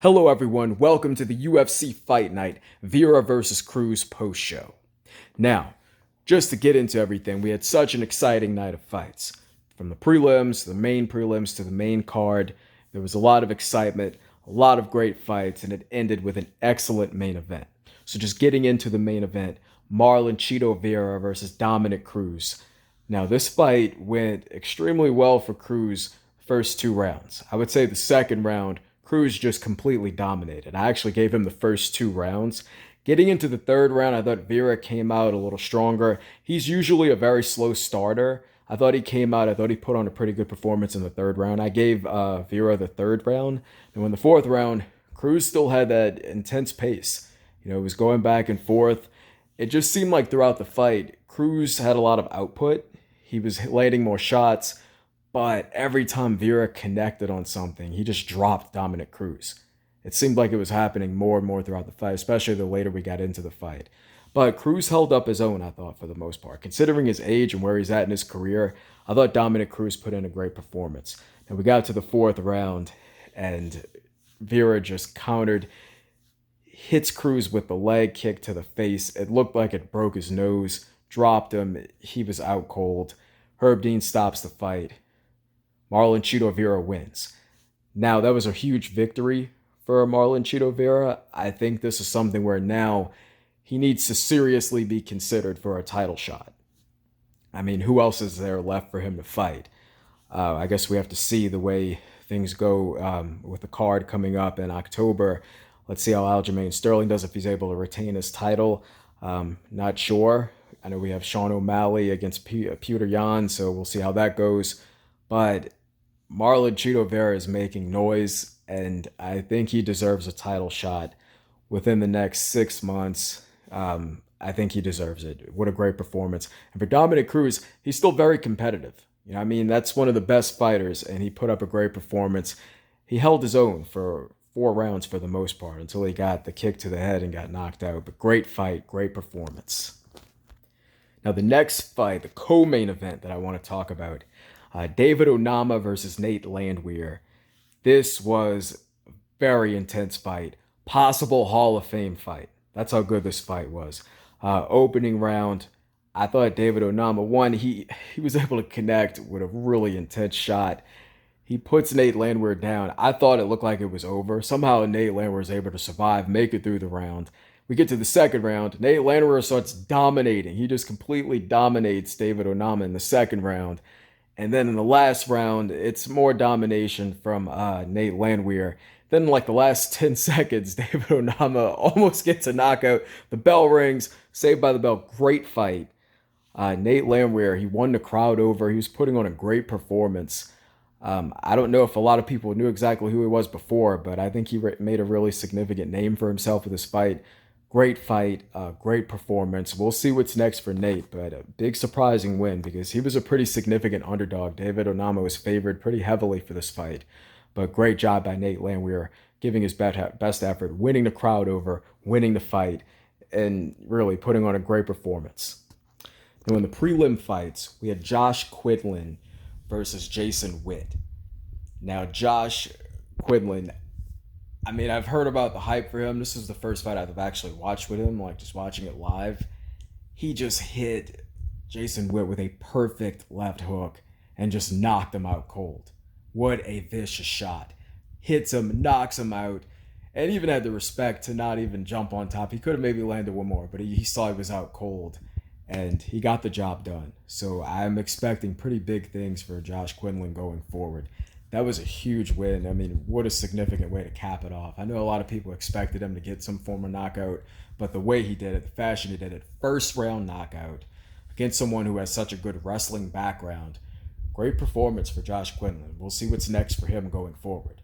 Hello everyone, welcome to the UFC Fight Night Vera versus Cruz post show. Now, just to get into everything, we had such an exciting night of fights. From the prelims, the main prelims to the main card, there was a lot of excitement, a lot of great fights, and it ended with an excellent main event. So just getting into the main event, Marlon Chito Vera versus Dominic Cruz. Now this fight went extremely well for Cruz first two rounds. I would say the second round, Cruz just completely dominated. I actually gave him the first two rounds. Getting into the third round, I thought Vera came out a little stronger. He's usually a very slow starter. I thought he put on a pretty good performance in the third round. I gave Vera the third round. And in the fourth round, Cruz still had that intense pace. It was going back and forth. It just seemed like throughout the fight, Cruz had a lot of output. He was landing more shots. But every time Vera connected on something, he just dropped Dominic Cruz. It seemed like it was happening more and more throughout the fight, especially the later we got into the fight. But Cruz held up his own, I thought, for the most part. Considering his age and where he's at in his career, I thought Dominic Cruz put in a great performance. And we got to the fourth round, and Vera just countered, hits Cruz with the leg kick to the face. It looked like it broke his nose, dropped him. He was out cold. Herb Dean stops the fight. Marlon Chito Vera wins. Now, that was a huge victory for Marlon Chito Vera. I think this is something where now he needs to seriously be considered for a title shot. I mean, who else is there left for him to fight? I guess we have to see the way things go with the card coming up in October. Let's see how Aljamain Sterling does if he's able to retain his title. Not sure. I know we have Sean O'Malley against Peter Yan, so we'll see how that goes. But Marlon Chito Vera is making noise, and I think he deserves a title shot within the next 6 months. I think he deserves it. What a great performance. And for Dominic Cruz, he's still very competitive. That's one of the best fighters, and he put up a great performance. He held his own for 4 rounds for the most part until he got the kick to the head and got knocked out. But great fight, great performance. Now the next fight, the co-main event that I want to talk about, David Onama versus Nate Landwehr. This was a very intense fight. Possible Hall of Fame fight. That's how good this fight was. Opening round, I thought David Onama won. He was able to connect with a really intense shot. He puts Nate Landwehr down. I thought it looked like it was over. Somehow Nate Landwehr was able to survive, make it through the round. We get to the second round. Nate Landwehr starts dominating. He just completely dominates David Onama in the second round. And then in the last round, it's more domination from Nate Landwehr. Then, like the last 10 seconds, David Onama almost gets a knockout. The bell rings. Saved by the bell. Great fight. Nate Landwehr, he won the crowd over. He was putting on a great performance. I don't know if a lot of people knew exactly who he was before, but I think he made a really significant name for himself with this fight. Great fight, great performance. We'll see what's next for Nate, but a big surprising win because he was a pretty significant underdog. David Onama was favored pretty heavily for this fight, but great job by Nate Landwehr, giving his best effort, winning the crowd over, winning the fight, and really putting on a great performance. Now in the prelim fights, we had Josh Quinlan versus Jason Witt. Now Josh Quinlan, I've heard about the hype for him. This is the first fight I've actually watched with him, like just watching it live. He just hit Jason Witt with a perfect left hook and just knocked him out cold. What a vicious shot. Hits him, knocks him out, and even had the respect to not even jump on top. He could have maybe landed one more, but he saw he was out cold, and he got the job done. So I'm expecting pretty big things for Josh Quinlan going forward. That was a huge win. What a significant way to cap it off. I know a lot of people expected him to get some form of knockout, but the way he did it, the fashion he did it, first round knockout against someone who has such a good wrestling background. Great performance for Josh Quinlan. We'll see what's next for him going forward.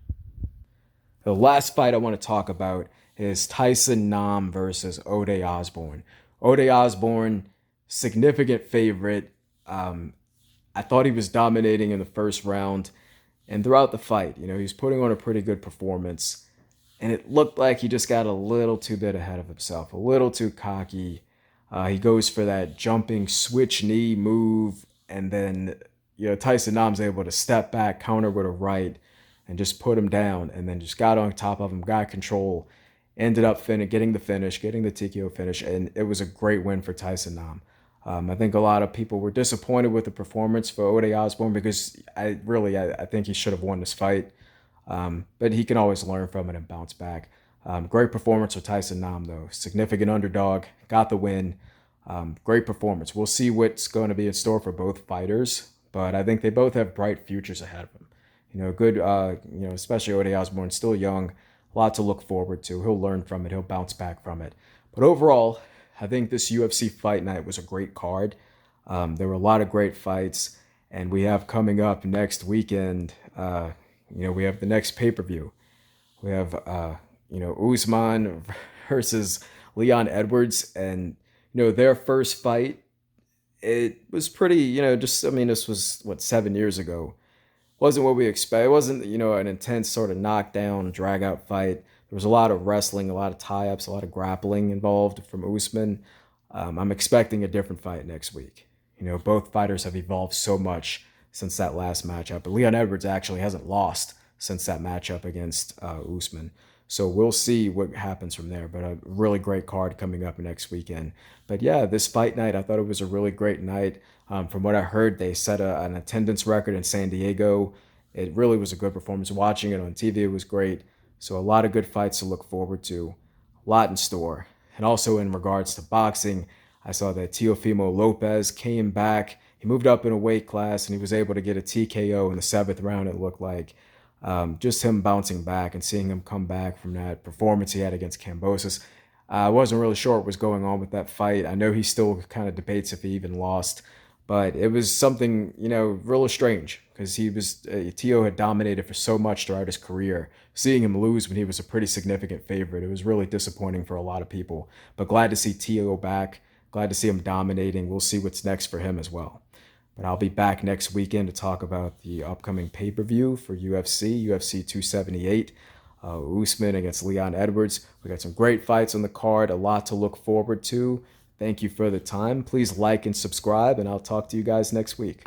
The last fight I want to talk about is Tyson Nam versus Ode Osborne. Ode Osborne, significant favorite. I thought he was dominating in the first round. And throughout the fight, he's putting on a pretty good performance. And it looked like he just got a little too bit ahead of himself, a little too cocky. He goes for that jumping switch knee move. And then, Tyson Nam's able to step back, counter with a right, and just put him down, and then just got on top of him, got control, ended up getting the finish, getting the TKO finish, and it was a great win for Tyson Nam. I think a lot of people were disappointed with the performance for Ode Osbourne because I think he should have won this fight. But he can always learn from it and bounce back. Great performance for Tyson Nam, though. Significant underdog, got the win. Great performance. We'll see what's going to be in store for both fighters, but I think they both have bright futures ahead of them. Good, especially Ode Osbourne, still young, a lot to look forward to. He'll learn from it. He'll bounce back from it. But overall, I think this UFC fight night was a great card. There were a lot of great fights, and we have coming up next weekend, we have the next pay-per-view. We have, Usman versus Leon Edwards, and, their first fight, it was pretty, this was, 7 years ago. Wasn't what we expect. It wasn't, an intense sort of knockdown, drag-out fight. There was a lot of wrestling, a lot of tie-ups, a lot of grappling involved from Usman. I'm expecting a different fight next week. Both fighters have evolved so much since that last matchup. But Leon Edwards actually hasn't lost since that matchup against Usman. So we'll see what happens from there. But a really great card coming up next weekend. But yeah, this fight night, I thought it was a really great night. From what I heard, they set an attendance record in San Diego. It really was a good performance. Watching it on TV, it was great. So a lot of good fights to look forward to. A lot in store. And also in regards to boxing, I saw that Teofimo Lopez came back. He moved up in a weight class, and he was able to get a TKO in the 7th round, it looked like. Just him bouncing back and seeing him come back from that performance he had against Kambosos. I wasn't really sure what was going on with that fight. I know he still kind of debates if he even lost, but it was something, really strange because Teo had dominated for so much throughout his career. Seeing him lose when he was a pretty significant favorite, it was really disappointing for a lot of people. But glad to see Teo back. Glad to see him dominating. We'll see what's next for him as well. But I'll be back next weekend to talk about the upcoming pay-per-view for UFC 278. Usman against Leon Edwards. We got some great fights on the card, a lot to look forward to. Thank you for the time. Please like and subscribe, and I'll talk to you guys next week.